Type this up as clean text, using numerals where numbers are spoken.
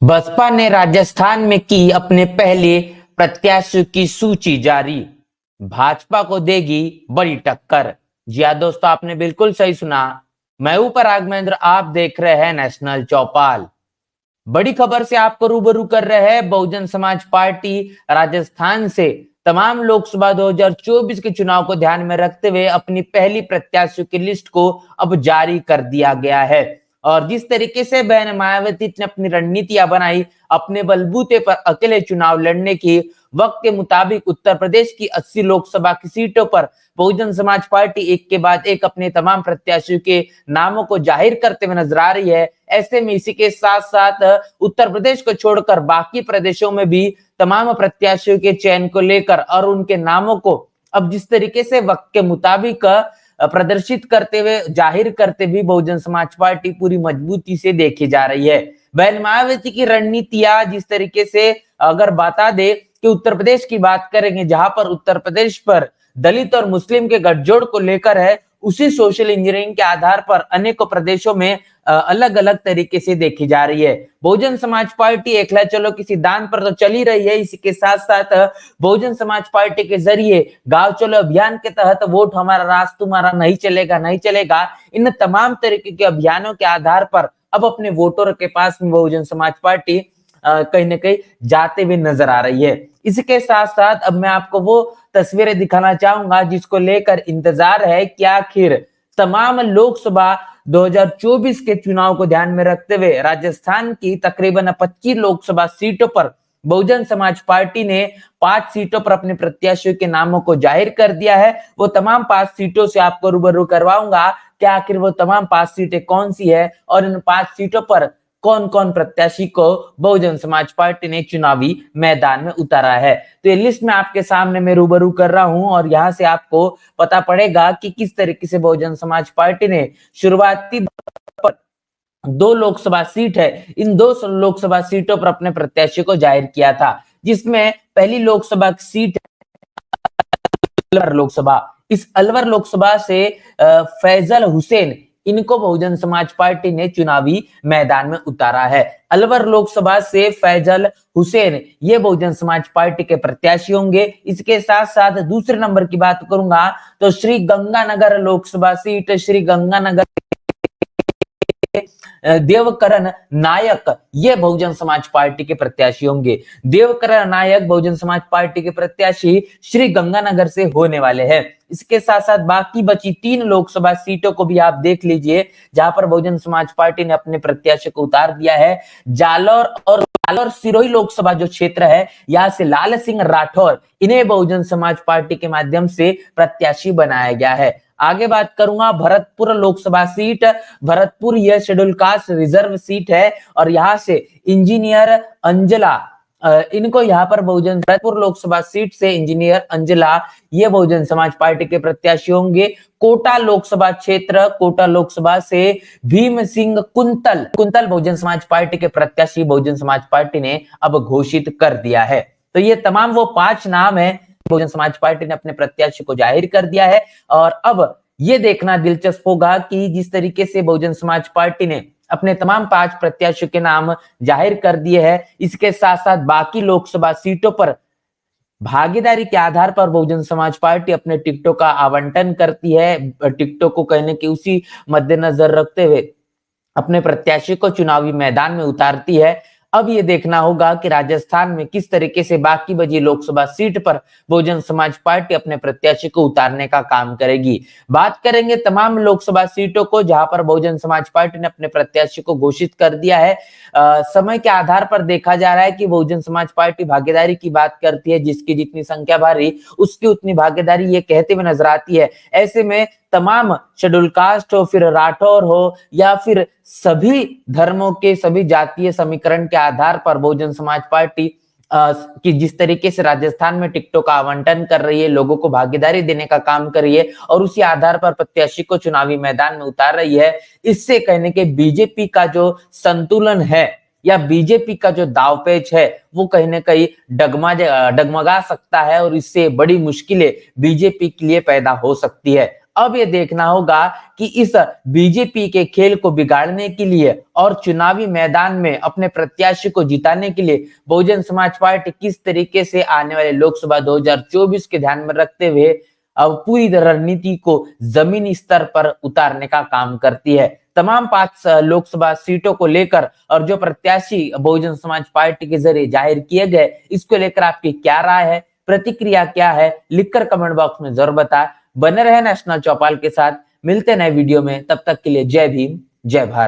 बसपा ने राजस्थान में की अपने पहले प्रत्याशियों की सूची जारी। भाजपा को देगी बड़ी टक्कर। जी हाँ दोस्तों, आपने बिल्कुल सही सुना। मैं हूं पराग महेंद्र, आप देख रहे हैं नेशनल चौपाल। बड़ी खबर से आपको रूबरू कर रहे हैं। बहुजन समाज पार्टी राजस्थान से तमाम लोकसभा 2024 के चुनाव को ध्यान में रखते हुए अपनी पहली प्रत्याशियों की लिस्ट को अब जारी कर दिया गया है। और जिस तरीके से बहन मायावती ने अपनी रणनीतियां बनाई अपने बलबूते पर अकेले चुनाव लड़ने की, वक्त के मुताबिक उत्तर प्रदेश की 80 लोकसभा की सीटों पर बहुजन समाज पार्टी एक के बाद एक अपने तमाम प्रत्याशियों के नामों को जाहिर करते हुए नजर आ रही है। ऐसे में इसी के साथ साथ उत्तर प्रदेश को छोड़कर बाकी प्रदेशों में भी तमाम प्रत्याशियों के चयन को लेकर और उनके नामों को अब जिस तरीके से वक्त के मुताबिक प्रदर्शित करते हुए, जाहिर करते हुए बहुजन समाज पार्टी पूरी मजबूती से देखी जा रही है। बहन मायावती की रणनीतियां जिस तरीके से, अगर बता दे कि उत्तर प्रदेश की बात करेंगे, जहां पर उत्तर प्रदेश पर दलित और मुस्लिम के गठजोड़ को लेकर है, उसी सोशल इंजीनियरिंग के आधार पर अनेकों प्रदेशों में अलग अलग तरीके से देखी जा रही है। बहुजन समाज पार्टी एकला चलो के सिद्धांत पर तो चल ही रही है। इसी के साथ साथ बहुजन समाज पार्टी के जरिए गांव चलो अभियान के तहत वोट हमारा राज तुम्हारा नहीं चलेगा नहीं चलेगा, इन तमाम तरीके के अभियानों के आधार पर अब अपने वोटरों के पास में बहुजन समाज पार्टी कहीं ना कहीं जाते हुए नजर आ रही है। इसके साथ साथ अब मैं आपको वो तस्वीरें दिखाना चाहूंगा जिसको लेकर इंतजार है कि आखिर तमाम लोकसभा 2024 के चुनाव को ध्यान में रखते हुए राजस्थान की तकरीबन 25 लोकसभा सीटों पर बहुजन समाज पार्टी ने 5 सीटों पर अपने प्रत्याशियों के नामों को जाहिर कर दिया है। वो तमाम 5 सीटों से आपको रूबरू करवाऊंगा कि आखिर वो तमाम 5 सीटें कौन सी है और इन 5 सीटों पर कौन कौन प्रत्याशी को बहुजन समाज पार्टी ने चुनावी मैदान में उतारा है। तो ये लिस्ट में आपके सामने मैं रूबरू कर रहा हूं और यहां से आपको पता पड़ेगा कि किस तरीके से बहुजन समाज पार्टी ने शुरुआती 2 लोकसभा सीट है, इन 2 लोकसभा सीटों पर अपने प्रत्याशी को जाहिर किया था, जिसमें पहली लोकसभा सीट अलवर लोकसभा। इस अलवर लोकसभा से फैजल हुसैन, इनको बहुजन समाज पार्टी ने चुनावी मैदान में उतारा है। अलवर लोकसभा से फैजल हुसैन ये बहुजन समाज पार्टी के प्रत्याशी होंगे। इसके साथ साथ दूसरे नंबर की बात करूंगा तो श्री गंगानगर लोकसभा सीट, श्री गंगानगर देवकरण नायक ये बहुजन समाज पार्टी के प्रत्याशी होंगे। देवकरण नायक बहुजन समाज पार्टी के प्रत्याशी श्री गंगानगर से होने वाले हैं। इसके साथ साथ बाकी बची 3 लोकसभा सीटों को भी आप देख लीजिए, जहां पर बहुजन समाज पार्टी ने अपने प्रत्याशी को उतार दिया है। जालौर सिरोही लोकसभा जो क्षेत्र है, यहां से लाल सिंह राठौर, इन्हें बहुजन समाज पार्टी के माध्यम से प्रत्याशी बनाया गया है। आगे बात करूंगा भरतपुर लोकसभा सीट। भरतपुर यह शेड्यूल कास्ट रिजर्व सीट है और यहां से इंजीनियर अंजला, इनको यहाँ पर बहुजन भरतपुर लोकसभा सीट से इंजीनियर अंजला ये बहुजन समाज पार्टी के प्रत्याशी होंगे। कोटा लोकसभा क्षेत्र, कोटा लोकसभा से भीम सिंह कुंतल बहुजन समाज पार्टी के प्रत्याशी बहुजन समाज पार्टी ने अब घोषित कर दिया है। तो ये तमाम वो 5 नाम है, बहुजन समाज पार्टी ने अपने प्रत्याशी को जाहिर कर दिया है। और अब ये देखना दिलचस्प होगा कि जिस तरीके से बहुजन समाज पार्टी ने अपने तमाम 5 प्रत्याशियों के नाम जाहिर कर दिए हैं, इसके साथ साथ बाकी लोकसभा सीटों पर भागीदारी के आधार पर बहुजन समाज पार्टी अपने टिकटों का आवंटन करती है। टिकटों को कहने की उसी मद्देनजर रखते हुए अपने प्रत्याशी को चुनावी मैदान में उतारती है। अब ये देखना होगा कि राजस्थान में किस तरीके से बाकी बची लोकसभा सीट पर बहुजन समाज पार्टी अपने प्रत्याशी को उतारने का काम करेगी। बात करेंगे तमाम लोकसभा सीटों को जहां पर बहुजन समाज पार्टी ने अपने प्रत्याशी को घोषित कर दिया है। समय के आधार पर देखा जा रहा है कि बहुजन समाज पार्टी भागीदारी की बात करती है, जिसकी जितनी संख्या भारी उसकी उतनी भागीदारी ये कहते हुए नजर आती है। ऐसे में तमाम शेड्यूल कास्ट हो, फिर राठौर हो, या फिर सभी धर्मों के सभी जातीय समीकरण के आधार पर बहुजन समाज पार्टी कि जिस तरीके से राजस्थान में टिकटों का आवंटन कर रही है, लोगों को भागीदारी देने का काम कर रही है और उसी आधार पर प्रत्याशी को चुनावी मैदान में उतार रही है, इससे कहने के बीजेपी का जो संतुलन है या बीजेपी का जो दावपेच है वो कहीं ना कहीं डगमगा सकता है और इससे बड़ी मुश्किलें बीजेपी के लिए पैदा हो सकती है। अब ये देखना होगा कि इस बीजेपी के खेल को बिगाड़ने के लिए और चुनावी मैदान में अपने प्रत्याशी को जिताने के लिए बहुजन समाज पार्टी किस तरीके से आने वाले लोकसभा 2024 के ध्यान में रखते हुए अब पूरी रणनीति को जमीनी स्तर पर उतारने का काम करती है। तमाम 5 लोकसभा सीटों को लेकर और जो प्रत्याशी बहुजन समाज पार्टी के जरिए जाहिर किए गए, इसको लेकर आपकी क्या राय है, प्रतिक्रिया क्या है, लिखकर कमेंट बॉक्स में जरूर बताएं। बने रहे नेशनल चौपाल के साथ, मिलते नए वीडियो में, तब तक के लिए जय भीम, जय भारत।